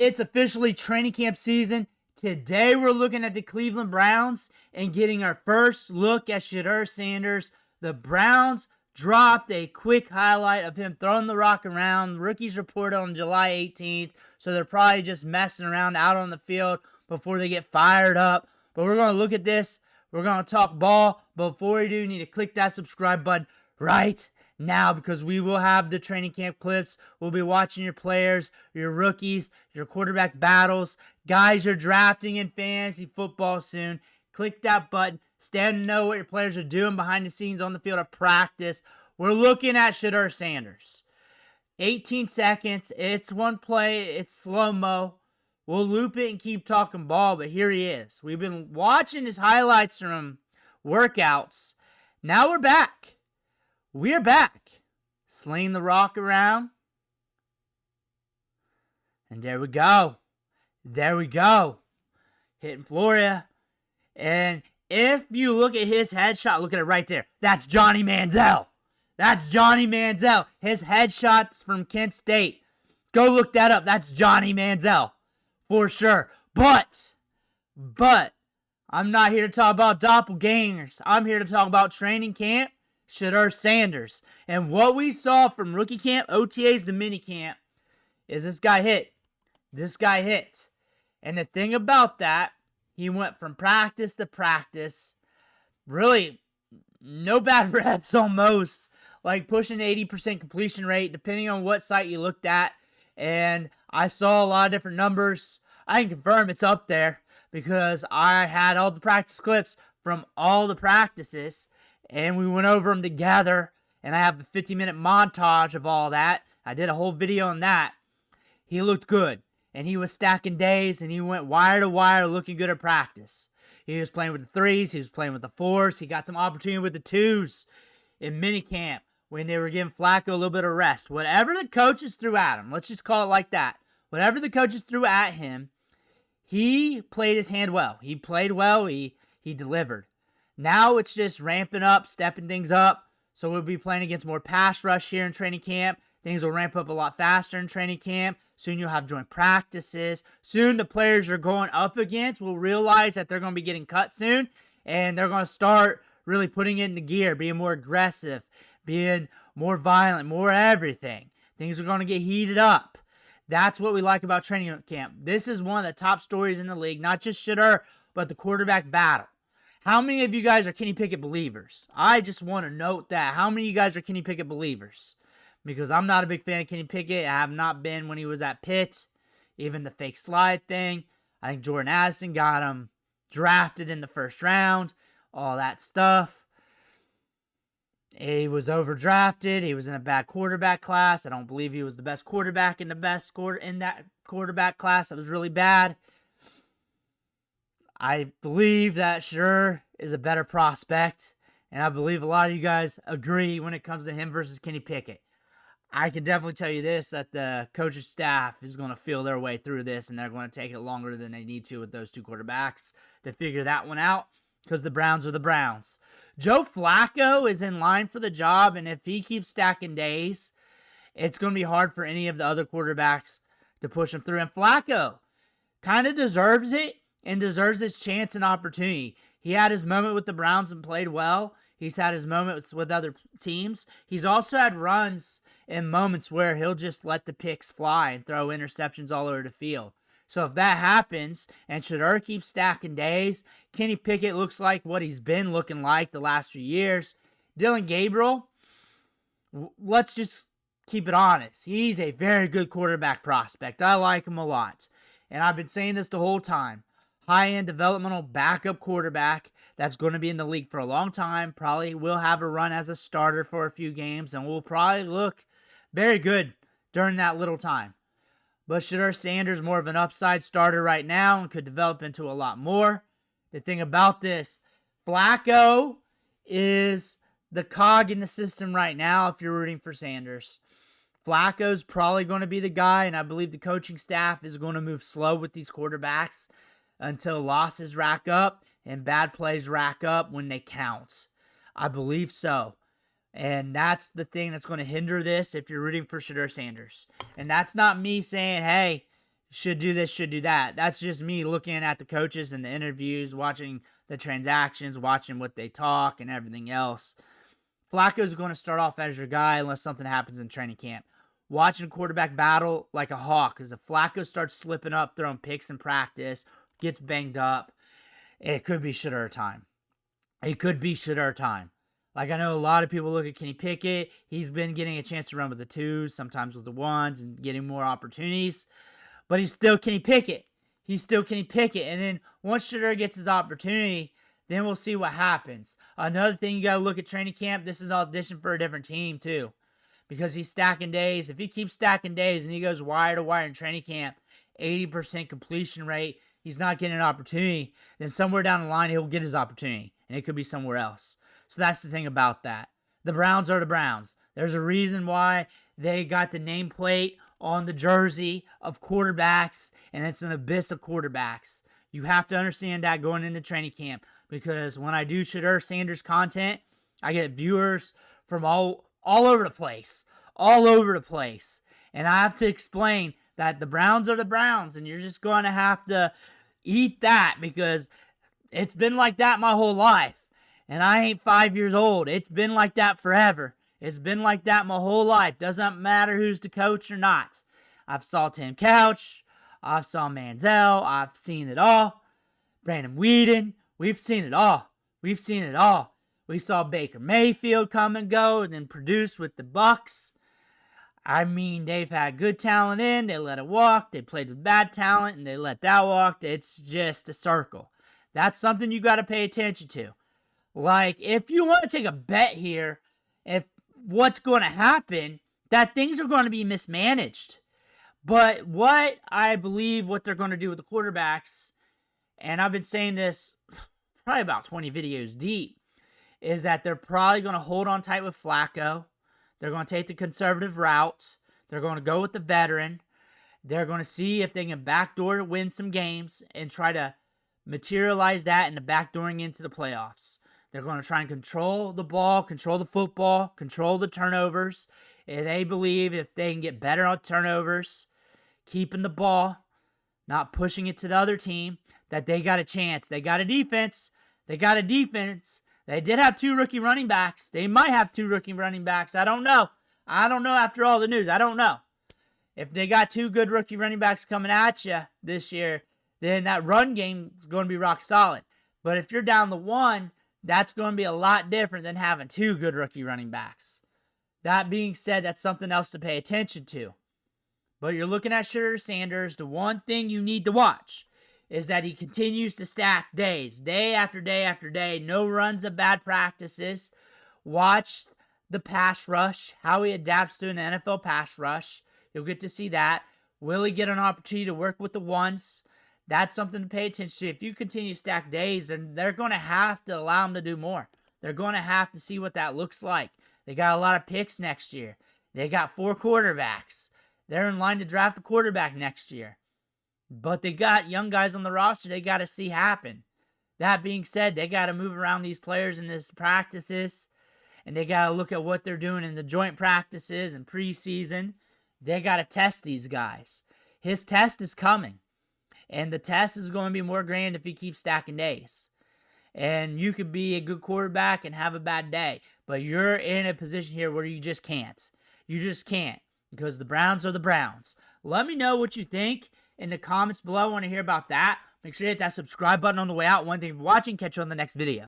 It's officially training camp season. Today we're looking at the Cleveland Browns and getting our first look at Shedeur Sanders. The Browns dropped a quick highlight of him throwing the rock around. Rookies reported on July 18th, so they're probably just messing around out on the field before they get fired up. But we're going to look at this. We're going to talk ball. Before we do, you need to click that subscribe button right now, because we will have the training camp clips. We'll be watching your players, your rookies, your quarterback battles. Guys, you're drafting in fantasy football soon. Click that button. Stand to know what your players are doing behind the scenes on the field of practice. We're looking at Shedeur Sanders. 18 seconds. It's one play. It's slow-mo. We'll loop it and keep talking ball, but here he is. We've been watching his highlights from workouts. Now we're back. We're back. Sling the rock around. And there we go. There we go. Hitting Florida. And if you look at his headshot, look at it right there. That's Johnny Manziel. That's Johnny Manziel. His headshots from Kent State. Go look that up. That's Johnny Manziel. For sure. But, I'm not here to talk about doppelgangers. I'm here to talk about training camp, Shedeur Sanders. And what we saw from rookie camp, OTAs to minicamp, is this guy hit. This guy hit. And the thing about that, he went from practice to practice. Really, no bad reps almost. Like pushing 80% completion rate, depending on what site you looked at. And I saw a lot of different numbers. I can confirm it's up there because I had all the practice clips from all the practices. And we went over them together. And I have the 50-minute montage of all that. I did a whole video on that. He looked good. And he was stacking days, and he went wire to wire looking good at practice. He was playing with the threes. He was playing with the fours. He got some opportunity with the twos in minicamp when they were giving Flacco a little bit of rest. Whatever the coaches threw at him, let's just call it like that. Whatever the coaches threw at him, he played his hand well. He played well. He delivered. Now it's just ramping up, stepping things up. So we'll be playing against more pass rush here in training camp. Things will ramp up a lot faster in training camp. Soon you'll have joint practices. Soon the players you're going up against will realize that they're going to be getting cut soon. And they're going to start really putting it into gear, being more aggressive, being more violent, more everything. Things are going to get heated up. That's what we like about training camp. This is one of the top stories in the league. Not just Shedeur, but the quarterback battle. How many of you guys are Kenny Pickett believers? I just want to note that. How many of you guys are Kenny Pickett believers? Because I'm not a big fan of Kenny Pickett. I have not been when he was at Pitt. Even the fake slide thing. I think Jordan Addison got him drafted in the first round. All that stuff. He was overdrafted. He was in a bad quarterback class. I don't believe he was the best quarterback in that quarterback class. That was really bad. I believe that Shedeur is a better prospect. And I believe a lot of you guys agree when it comes to him versus Kenny Pickett. I can definitely tell you this, that the coaching staff is going to feel their way through this, and they're going to take it longer than they need to with those two quarterbacks to figure that one out, because the Browns are the Browns. Joe Flacco is in line for the job, and if he keeps stacking days, it's going to be hard for any of the other quarterbacks to push him through. And Flacco kind of deserves it and deserves his chance and opportunity. He had his moment with the Browns and played well. He's had his moments with other teams. He's also had runs in moments where he'll just let the picks fly and throw interceptions all over the field. So if that happens and Shedeur keeps stacking days, Kenny Pickett looks like what he's been looking like the last few years. Dylan Gabriel, let's just keep it honest. He's a very good quarterback prospect. I like him a lot. And I've been saying this the whole time. High-end developmental backup quarterback that's going to be in the league for a long time. Probably will have a run as a starter for a few games and will probably look very good during that little time. But Shedeur Sanders more of an upside starter right now and could develop into a lot more. The thing about this, Flacco is the cog in the system right now if you're rooting for Sanders. Flacco's probably going to be the guy, and I believe the coaching staff is going to move slow with these quarterbacks until losses rack up and bad plays rack up when they count. I believe so. And that's the thing that's going to hinder this if you're rooting for Shedeur Sanders. And that's not me saying, hey, should do this, should do that. That's just me looking at the coaches and the interviews, watching the transactions, watching what they talk and everything else. Flacco's going to start off as your guy unless something happens in training camp. Watching a quarterback battle like a hawk, because if Flacco starts slipping up, throwing picks in practice, gets banged up, it could be Shedeur time. It could be Shedeur time. Like, I know a lot of people look at Kenny Pickett. He's been getting a chance to run with the twos, sometimes with the ones, and getting more opportunities. But he's still Kenny Pickett. He's still Kenny Pickett. And then once Shedeur gets his opportunity, then we'll see what happens. Another thing, you got to look at training camp. This is an audition for a different team, too. Because he's stacking days. If he keeps stacking days and he goes wire to wire in training camp, 80% completion rate, he's not getting an opportunity, then somewhere down the line he'll get his opportunity. And it could be somewhere else. So that's the thing about that. The Browns are the Browns. There's a reason why they got the nameplate on the jersey of quarterbacks, and it's an abyss of quarterbacks. You have to understand that going into training camp, because when I do Shedeur Sanders content, I get viewers from all over the place. All over the place. And I have to explain that the Browns are the Browns, and you're just going to have to eat that, because it's been like that my whole life. And I ain't 5 years old. It's been like that forever. It's been like that my whole life. Doesn't matter who's the coach or not. I've saw Tim Couch. I've saw Manziel. I've seen it all. Brandon Whedon. We've seen it all. We've seen it all. We saw Baker Mayfield come and go and then produce with the Bucks. I mean, they've had good talent in. They let it walk. They played with bad talent and they let that walk. It's just a circle. That's something you got to pay attention to. Like, if you want to take a bet here, if what's going to happen, that things are going to be mismanaged. But what I believe what they're going to do with the quarterbacks, and I've been saying this probably about 20 videos deep, is that they're probably going to hold on tight with Flacco. They're going to take the conservative route. They're going to go with the veteran. They're going to see if they can backdoor win some games and try to materialize that into backdooring into the playoffs. They're going to try and control the ball, control the football, control the turnovers. And they believe if they can get better on turnovers, keeping the ball, not pushing it to the other team, that they got a chance. They got a defense. They got a defense. They did have 2 rookie running backs. They might have 2 rookie running backs. I don't know. I don't know after all the news. I don't know. If they got 2 good rookie running backs coming at you this year, then that run game is going to be rock solid. But if you're down to 1, that's going to be a lot different than having 2 good rookie running backs. That being said, that's something else to pay attention to. But you're looking at Shedeur Sanders. The one thing you need to watch is that he continues to stack days, day after day after day. No runs of bad practices. Watch the pass rush, how he adapts to an NFL pass rush. You'll get to see that. Will he get an opportunity to work with the ones? That's something to pay attention to. If you continue to stack days, then they're going to have to allow him to do more. They're going to have to see what that looks like. They got a lot of picks next year. They got 4 quarterbacks. They're in line to draft a quarterback next year. But they got young guys on the roster they got to see happen. That being said, they got to move around these players in these practices. And they got to look at what they're doing in the joint practices and preseason. They got to test these guys. His test is coming. And the test is going to be more grand if he keeps stacking days. And you could be a good quarterback and have a bad day. But you're in a position here where you just can't. You just can't. Because the Browns are the Browns. Let me know what you think in the comments below. I want to hear about that. Make sure you hit that subscribe button on the way out. One thing for watching. Catch you on the next video.